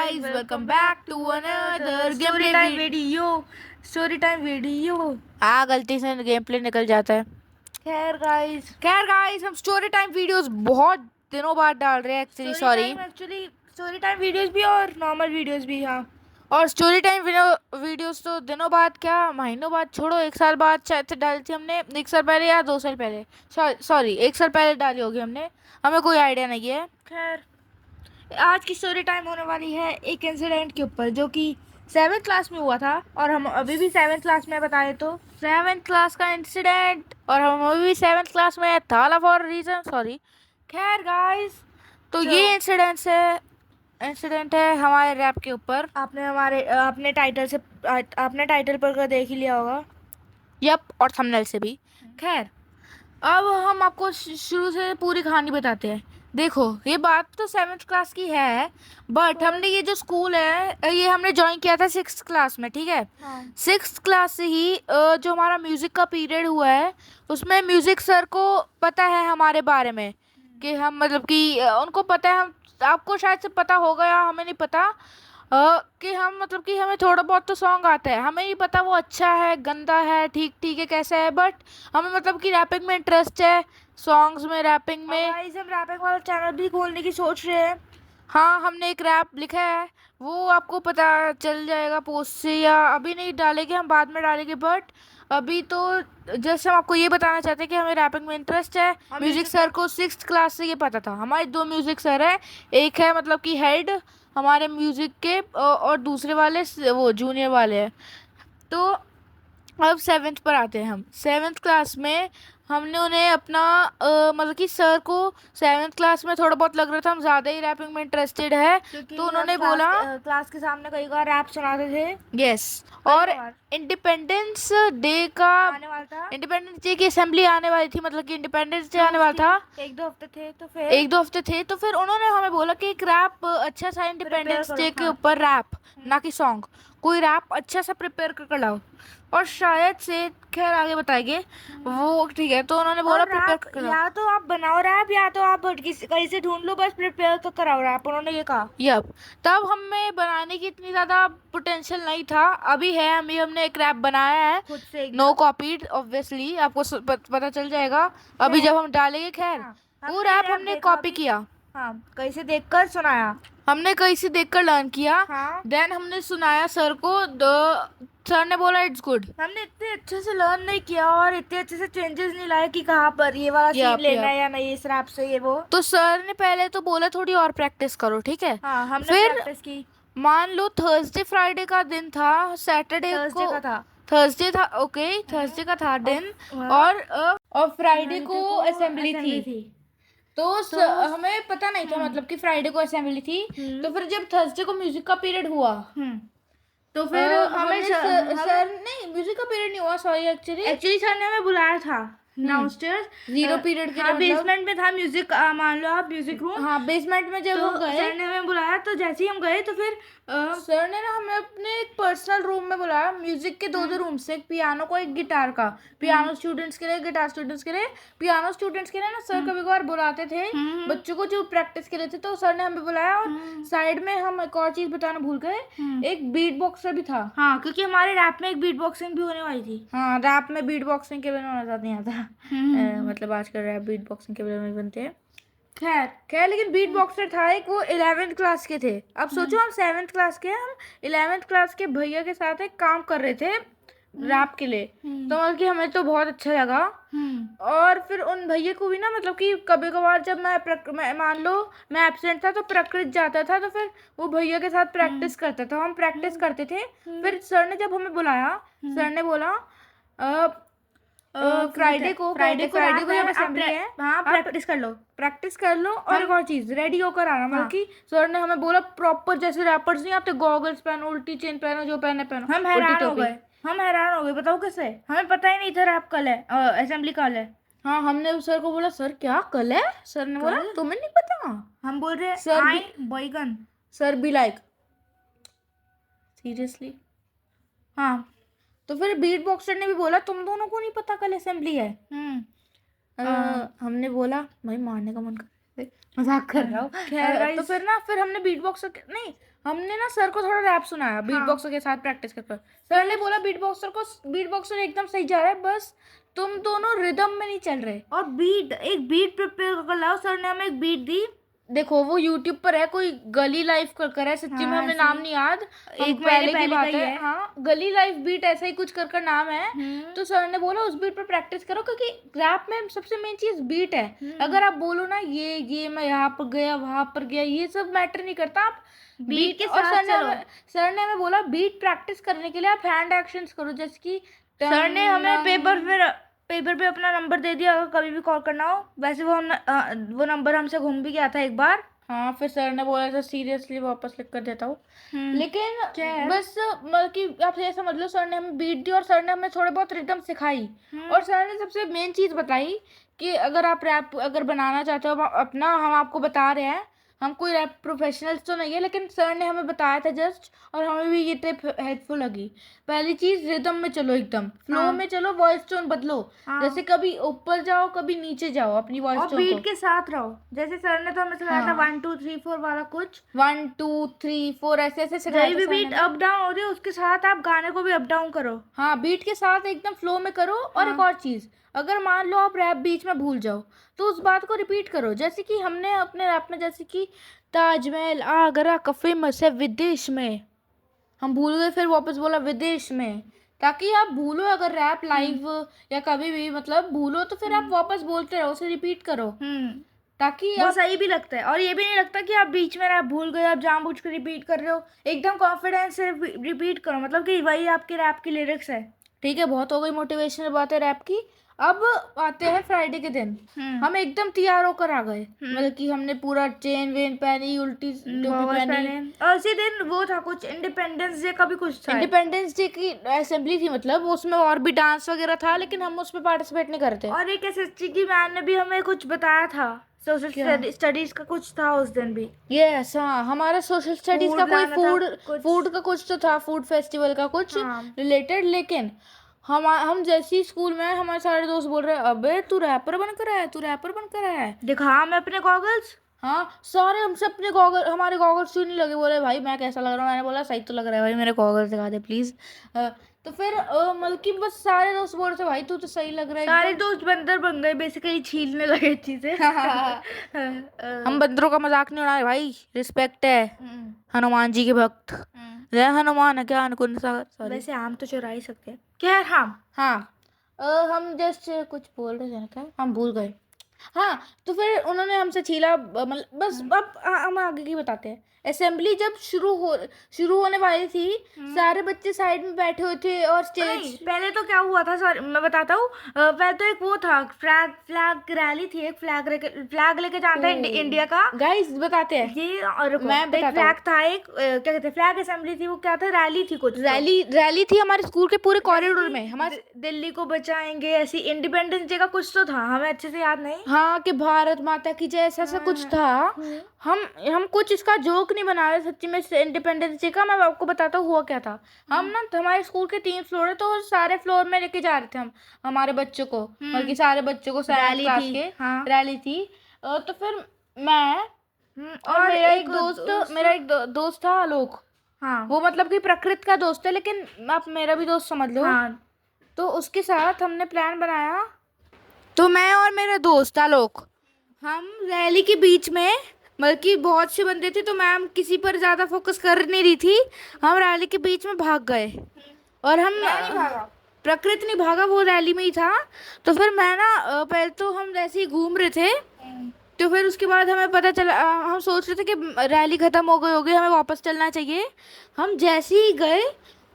guys, welcome back to another story time video. Story time video. हाँ, गलती से game play निकल जाता है। खैर गाइस हम स्टोरी टाइम वीडियोस बहुत दिनों बाद डाल रहे हैं actually. Sorry, actually story time videos भी और नॉर्मल वीडियोस भी। हाँ, और स्टोरी टाइम वीडियोस तो दिनों बाद क्या महीनों बाद छोड़ो, एक साल बाद शायद से डाली थी हमने, एक साल पहले या 2 साल पहले। सॉरी, एक साल पहले डाली होगी हमने, हमें कोई आइडिया नहीं है। खैर आज की स्टोरी टाइम होने वाली है एक इंसिडेंट के ऊपर जो कि 7th क्लास में हुआ था और हम अभी भी 7th क्लास में। बताए तो 7th क्लास का इंसिडेंट, और हम अभी भी 7th क्लास में था फॉर रीजन। सॉरी। खैर गाइस, तो ये इंसिडेंट है हमारे रैप के ऊपर। आपने अपने टाइटल पर देख ही लिया होगा। यप, और थंबनेल से भी। खैर, अब हम आपको शुरू से पूरी कहानी बताते हैं। देखो, ये बात तो 7th क्लास की है, बट हमने ये जो स्कूल है ये हमने ज्वाइन किया था 6th क्लास में, ठीक है। 6th क्लास से ही जो हमारा म्यूज़िक का पीरियड हुआ है उसमें म्यूज़िक सर को पता है हमारे बारे में कि हम मतलब कि उनको पता है। हम आपको शायद से पता होगा या हमें नहीं पता कि हम मतलब कि हमें थोड़ा बहुत तो सॉन्ग आता है। हमें नहीं पता वो अच्छा है, गंदा है, ठीक ठीक है, कैसा है, बट हमें मतलब कि रैपिंग में इंटरेस्ट है, सॉन्ग्स में, रैपिंग में। हम रैपिंग वाला चैनल भी खोलने की सोच रहे हैं। हाँ, हमने एक रैप लिखा है, वो आपको पता चल जाएगा पोस्ट से, या अभी नहीं डालेंगे, हम बाद में डालेंगे। बट अभी तो जस्ट हम आपको ये बताना चाहते हैं कि हमें रैपिंग में इंटरेस्ट है। म्यूज़िक सर को 6th क्लास से ये पता था। हमारे 2 म्यूज़िक सर हैं, एक है मतलब कि हेड हमारे म्यूज़िक के, और दूसरे वाले वो जूनियर वाले हैं। तो अब 7th पर आते हैं हम। 7th क्लास में हमने उन्हें अपना मतलब कि सर को 7th क्लास में थोड़ा बहुत लग रहा था हम ज़्यादा ही रैपिंग में इंटरेस्टेड है, तो उन्होंने बोला क्लास के सामने कई बार रैप सुनाते थे। यस, और इंडिपेंडेंस डे की असेंबली आने वाली थी, मतलब कि इंडिपेंडेंस डे आने वाला था। 1-2 हफ्ते थे तो फिर उन्होंने हमें बोला कि एक रैप अच्छा सा इंडिपेंडेंस डे के ऊपर रैप, ना कि सॉन्ग, कोई रैप अच्छा सा प्रिपेयर कर लाओ। और शायद से, खैर आगे बताएंगे वो, ठीक है। तो उन्होंने बोला प्रिपेयर कर, या तो आप बनाओ रैप या तो आप कहीं से ढूंढ लो, बस प्रिपेयर तो कराओ रैप, उन्होंने ये कहा। यप, तब हमें बनाने की इतनी ज़्यादा पोटेंशियल नहीं था, अभी है। हमने एक रैप बनाया है खुद से, नो कॉपीड, ऑब्वियसली आपको पता चल जाएगा अभी जब हम डालेंगे। खैर, वो रैप हमने कॉपी किया। हाँ, कहीं से देखकर सुनाया, हमने कहीं से देखकर लर्न किया। देन हमने सुनाया सर को, सर ने बोला इट्स गुड। हमने इतने अच्छे से लर्न नहीं किया और इतने अच्छे से चेंजेस नहीं लाए कि कहाँ पर ये वाला सीन लेना है या नहीं, इस रैप से ये वो। तो सर ने पहले तो बोला थोड़ी और प्रैक्टिस करो, ठीक है। हाँ, हमने फिर प्रैक्टिस की। मान लो थर्सडे फ्राइडे का दिन था, सैटरडे को थर्सडे था, ओके, थर्सडे का था दिन, और फ्राइडे को असेंबली थी। तो हमें पता नहीं था मतलब कि फ्राइडे को असेंबली थी। तो फिर जब थर्सडे को म्यूजिक का पीरियड हुआ, तो फिर हमें सर नहीं, म्यूजिक का पीरियड नहीं हुआ, सॉरी, एक्चुअली सर ने हमें बुलाया था डाउनस्टेयर्स, 0 पीरियड के लिए। बेसमेंट में था म्यूजिक, मान लो आप म्यूजिक रूम। हाँ, बेसमेंट में जब हम गए, सर ने हमें बुलाया, तो जैसे ही हम गए तो फिर सर ने ना हमें अपने एक पर्सनल रूम में बुलाया। म्यूजिक के 2 रूम से, एक पियानो को, एक गिटार का। पियानो स्टूडेंट्स के लिए, गिटार स्टूडेंट्स के लिए। पियानो स्टूडेंट्स के लिए ना सर कभी कभार बुलाते थे बच्चों को जो प्रैक्टिस के लिए थे, तो सर ने हमें बुलाया। और साइड में हम एक और चीज बताना भूल गए, एक बीट बॉक्सर भी था। हाँ, क्योंकि हमारे रैप में एक बीट बॉक्सिंग भी होने वाली थी। हाँ, रैप में बीट बॉक्सिंग के बिना मजा नहीं आता। मतलब आजकल रैप बीट बॉक्सिंग के बिना नहीं बनते हैं। खैर लेकिन बीट बॉक्सर था एक, वो 11th क्लास के थे। अब सोचो, हम 7th क्लास के, हम 11th क्लास के भैया के साथ एक काम कर रहे थे रैप के लिए। तो मतलब कि हमें तो बहुत अच्छा लगा। और फिर उन भैया को भी ना, मतलब कि कभी कभार जब मैं मान लो मैं एब्सेंट था तो प्रकृत जाता था, तो फिर वो भैया के साथ प्रैक्टिस करता था, हम प्रैक्टिस करते थे। फिर सर ने जब हमें बुलाया, सर ने बोला फ्राइडे को जब असेंबली है, हाँ, प्रैक्टिस कर लो और एक और चीज, रेडी होकर आना। मतलब कि सर ने हमें बोला प्रॉपर, जैसे रैपर्स नहीं आते, गॉगल्स पहनो, उल्टी चेन पहनो, जो पहनो। हम हैरान हो गए, बताओ कैसे, हमें पता ही नहीं था रैप कल है, असेंबली कल है। हाँ, हमने सर को बोला सर क्या कल है? सर ने बोला तुम्हें नहीं पता? हम बोल रहे सर बॉयगन। सर भी लाइक सीरियसली। हाँ, तो फिर बीट बॉक्सर ने भी बोला तुम दोनों को नहीं पता कल असेंबली है? हमने बोला भाई मारने का मन कर, मजाक कर रहा हूँ। खैर, तो फिर हमने बीट बॉक्सर नहीं, हमने ना सर को थोड़ा रैप सुनाया बीट हाँ। बॉक्सर के साथ प्रैक्टिस कर। सर ने बोला बीट बॉक्सर एकदम सही जा रहा है, बस तुम दोनों रिदम में नहीं चल रहे। और एक बीट प्रिपेयर कर लाओ। सर ने हमें एक बीट दी। देखो वो YouTube पर है, कोई गली लाइफ कर है, सच्ची में हाँ, हमें ऐसे नाम ही। नहीं याद, एक एक महीने पहले की पहले बात का ही है। है। हाँ, गली लाइफ बीट ऐसा ही कुछ कर नाम है। तो सर ने बोला उस बीट पर प्रैक्टिस करो, क्योंकि रैप में सबसे मेन चीज बीट है। अगर आप बोलो ना ये मैं यहाँ पर गया वहां पर गया, ये सब मैटर नहीं करता, आप बीट के और साथ चलो। सर ने हमें बोला बीट प्रैक्टिस करने के लिए आप हैंड एक्शंस करो, जैसे कि सर ने हमें टंग, पेपर पे अपना नंबर दे दिया, अगर कभी भी कॉल करना हो। वैसे वो नंबर हमसे घूम भी गया था एक बार। हाँ, फिर सर ने बोला था सीरियसली वापस लिख कर देता हूँ। लेकिन क्या है? बस मतलब कि आप ये समझ लो, सर ने हमें बीट दी और सर ने हमें थोड़े बहुत रिदम सिखाई। और सर ने सबसे मेन चीज़ बताई कि अगर आप रैप अगर बनाना चाहते हो अपना, हम आपको बता रहे हैं, हम कोई रैप प्रोफेशनल्स तो नहीं है, लेकिन सर ने हमें बताया था जस्ट, और हमें भी ये टिप हेल्पफुल लगी। पहली चीज़ रिदम में चलो, एकदम फ्लो में चलो, वॉइस टोन बदलो। जैसे कभी ऊपर जाओ कभी नीचे जाओ अपनी वॉइस और टोन बीट को। के साथ रहो। जैसे सर ने तो हमें सिखाया था 1 2 3 4 वाला कुछ। 1 2 3 4 ऐसे ऐसे सिखाया जब था भी सर ने बीट हमें। अप डाउन हो रही है उसके साथ आप गाने को भी अप डाउन करो। हाँ, बीट के साथ एकदम फ्लो में करो। और एक और चीज़, अगर मान लो आप रैप बीच में भूल जाओ तो उस बात को रिपीट करो, जैसे कि हमने अपने रैप में, जैसे कि ताजमहल आगरा का फेमस है विदेश में, हम भूल गए फिर वापस बोला विदेश में, ताकि आप भूलो अगर रैप लाइव या कभी भी मतलब भूलो तो फिर आप वापस बोलते रहो, उसे रिपीट करो, ताकि वो आप सही भी लगता है। और ये भी नहीं लगता कि आप बीच में रैप भूल गए, आप जानबूझ कर रिपीट कर रहे हो। एकदम कॉन्फिडेंस से रिपीट करो, मतलब कि वही आपके रैप की लिरिक्स है। ठीक है, बहुत हो गई मोटिवेशनल बातें रैप की। अब आते हैं फ्राइडे के दिन। हम एकदम तैयार होकर आ गए, मतलब कि हमने पूरा चेन वेन पहनी, उल्टी टोपी पहनी। और उसी दिन वो था कुछ इंडिपेंडेंस डे का भी कुछ था। इंडिपेंडेंस डे की असेंबली थी, मतलब उसमें और भी डांस वगैरह था, लेकिन हम उसमें पार्टिसिपेट नहीं करते। और एक एसएसटी की मैम ने भी हमें कुछ बताया था, सोशल स्टडीज का कुछ था उस दिन भी। यस, हाँ, हमारा सोशल स्टडीज Food का कोई लाना था, फूड का कुछ तो था, फूड फेस्टिवल का कुछ हाँ। रिलेटेड। लेकिन हम जैसे ही स्कूल में, हमारे सारे दोस्त बोल रहे हैं अबे तू रैपर बनकर आया है, तू रैपर बनकर आया है। दिखा मैं अपने गॉगल्स। हाँ, सारे हमसे अपने हमारे गॉगल्स क्यों नहीं लगे, बोले भाई मैं कैसा लग रहा हूँ, मैंने बोला सही तो लग रहा है भाई, मेरे गॉगल्स दिखा दे प्लीज। तो फिर मतलब कि बस सारे दोस्त बोल रहे थे भाई तू तो सही लग रहा है सारे एकदम। दोस्त बंदर बन गए, बेसिकली छीलने लगे चीजें। हम बंदरों का मजाक नहीं उड़ा रहे भाई, रिस्पेक्ट है हनुमान जी के भक्त। जय हनुमान है क्या, अनुकुंड सागर, सॉरी। वैसे आम तो चुरा ही सकते हैं। क्या है? हाँ। हम जस्ट कुछ बोल रहे थे ना, क्या हम भूल गए। हाँ, तो फिर उन्होंने हमसे छीला, मतलब बस अब हम आगे की बताते हैं। असेंबली जब शुरू होने वाली थी, सारे बच्चे साइड में बैठे हुए थे और स्टेज। पहले तो क्या हुआ था, सॉरी मैं बताता हूँ। पहले तो एक वो था, फ्लैग रैली थी, एक फ्लैग लेके जाता है इंडिया का। गाइस बताते हैं, ये और मैं बताता हूँ। फ्लैग था एक, क्या कहते हैं, फ्लैग असेंबली थी। वो क्या था, रैली थी कुछ, रैली थी हमारे स्कूल के पूरे कॉरिडोर में, हमारे दिल्ली को बचाएंगे, ऐसी इंडिपेंडेंस डे का कुछ तो था, हमें अच्छे से याद नहीं। हाँ, कि भारत माता की जय, ऐसा कुछ था। हम कुछ इसका जोक नहीं बना रहे सच्ची में, इंडिपेंडेंस डे का मैं आपको बताता हूँ हुआ क्या था। हम ना, हमारे स्कूल के 3 फ्लोर है, तो सारे फ्लोर में लेके जा रहे थे हम हमारे बच्चों को, बल्कि सारे बच्चों को, रैली क्लास थी, के हाँ। रैली थी। तो फिर मैं और मेरा एक दोस्त था आलोक। हाँ। वो मतलब कि प्रकृति का दोस्त है, लेकिन आप मेरा भी दोस्त समझ लो। हाँ। तो उसके साथ हमने प्लान बनाया, तो मैं और मेरा दोस्त आलोक, हम रैली के बीच में, बल्कि बहुत से बंदे थे तो मैम किसी पर ज़्यादा फोकस कर नहीं रही थी, हम रैली के बीच में भाग गए। और हम प्रकृति नहीं भागा, वो रैली में ही था। तो फिर मैं ना, पहले तो हम वैसे ही घूम रहे थे, तो फिर उसके बाद हमें पता चला, हम सोच रहे थे कि रैली ख़त्म हो गई होगी, हमें वापस चलना चाहिए। हम जैसे ही गए,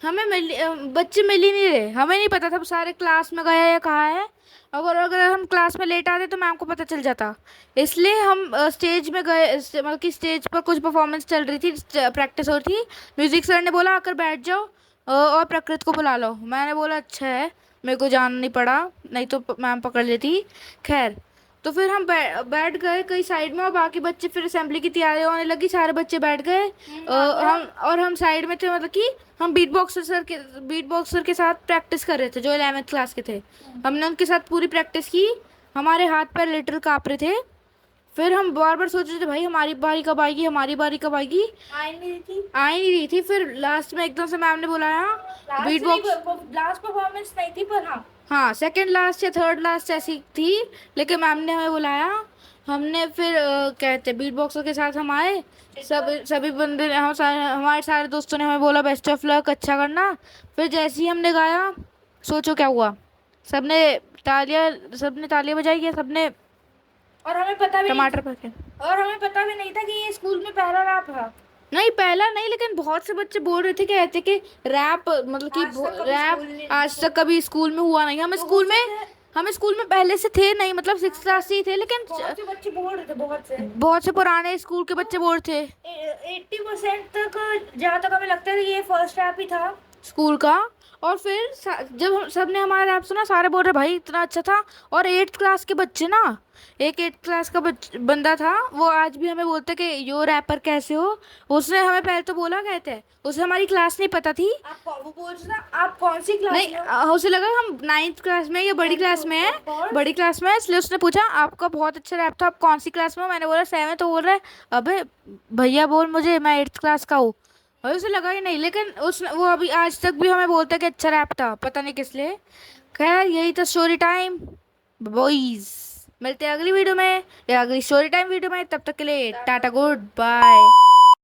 हमें बच्चे मिल ही नहीं रहे, हमें नहीं पता था सारे क्लास में गए या कहाँ है। अगर हम क्लास में लेट आते तो मैम को पता चल जाता, इसलिए हम स्टेज में गए, मतलब कि स्टेज पर कुछ परफॉर्मेंस चल रही थी, प्रैक्टिस हो रही थी। म्यूज़िक सर ने बोला आकर बैठ जाओ और प्रकृति को बुला लो। मैंने बोला अच्छा है, मेरे को जाना नहीं पड़ा, नहीं तो मैम पकड़ लेती। खैर, तो फिर हम बैठ गए कई साइड में, और बाकी बच्चे फिर असेंबली की तैयारी होने लगी, सारे बच्चे बैठ गए। हम साइड में थे, मतलब कि हम बीट बॉक्सर के साथ प्रैक्टिस कर रहे थे, जो 11th क्लास के थे। हमने उनके साथ पूरी प्रैक्टिस की, हमारे हाथ पैर लिटरल काँप रहे थे। फिर हम बार बार सोच रहे थे भाई हमारी बारी कब आएगी, हमारी बारी कब आएगी, आई नहीं रही थी। आ ही नहीं रही थी। फिर लास्ट में एकदम से मैम ने बुलाया बीट बॉक्स। लास्ट परफॉर्मेंस नहीं थी पर हाँ हाँ सेकंड लास्ट या थर्ड लास्ट ऐसी थी, लेकिन मैम ने हमें बुलाया। हमने फिर कहते बीट बॉक्सर के साथ हम आए, सभी बंदे हम सारे हमारे सारे दोस्तों ने हमें बोला बेस्ट ऑफ लक, अच्छा करना। फिर जैसे ही हमने गाया, सोचो क्या हुआ, सबने तालियां बजाई है सबने, और हमें पता भी टमाटर पके। और हमें पता भी नहीं था कि ये स्कूल में पहला रैप था। नहीं पहला नहीं, लेकिन बहुत से बच्चे बोल रहे थे, कहते कि रैप मतलब कि आज तक कभी स्कूल में हुआ नहीं। हमें स्कूल में पहले से थे नहीं, मतलब 6th क्लास से ही थे, लेकिन बहुत से बच्चे बोल रहे थे, बहुत से पुराने स्कूल के बच्चे बोल रहे थे 80% तक, जहाँ तक हमें लगता है कि ये फर्स्ट रैप ही था स्कूल का। और फिर जब हम सब ने हमारा रैप सुना, सारे बोल रहे भाई इतना अच्छा था। और 8th क्लास के बच्चे ना, एक 8th क्लास का बंदा था, वो आज भी हमें बोलते कि यो रैपर कैसे हो। उसने हमें पहले तो बोला, कहते हैं उसे हमारी क्लास नहीं पता थी। वो बोल रहा था आप कौन सी क्लास नहीं में हो? उसे लगा हम 9th क्लास में या बड़ी क्लास में है, बड़ी क्लास में है, इसलिए उसने पूछा आपका बहुत अच्छा रैप था, आप कौन सी क्लास में हो। मैंने बोला 7th। तो बोल रहा है अबे भैया बोल मुझे, मैं 8th क्लास का हूँ। और उसे लगा ही नहीं, लेकिन वो अभी आज तक भी हमें बोलता है कि अच्छा रैप था, पता नहीं किस लिए। खैर यही था स्टोरी टाइम बॉयज। मिलते हैं अगली वीडियो में या अगली स्टोरी टाइम वीडियो में, तब तक के लिए टाटा गुड बाय।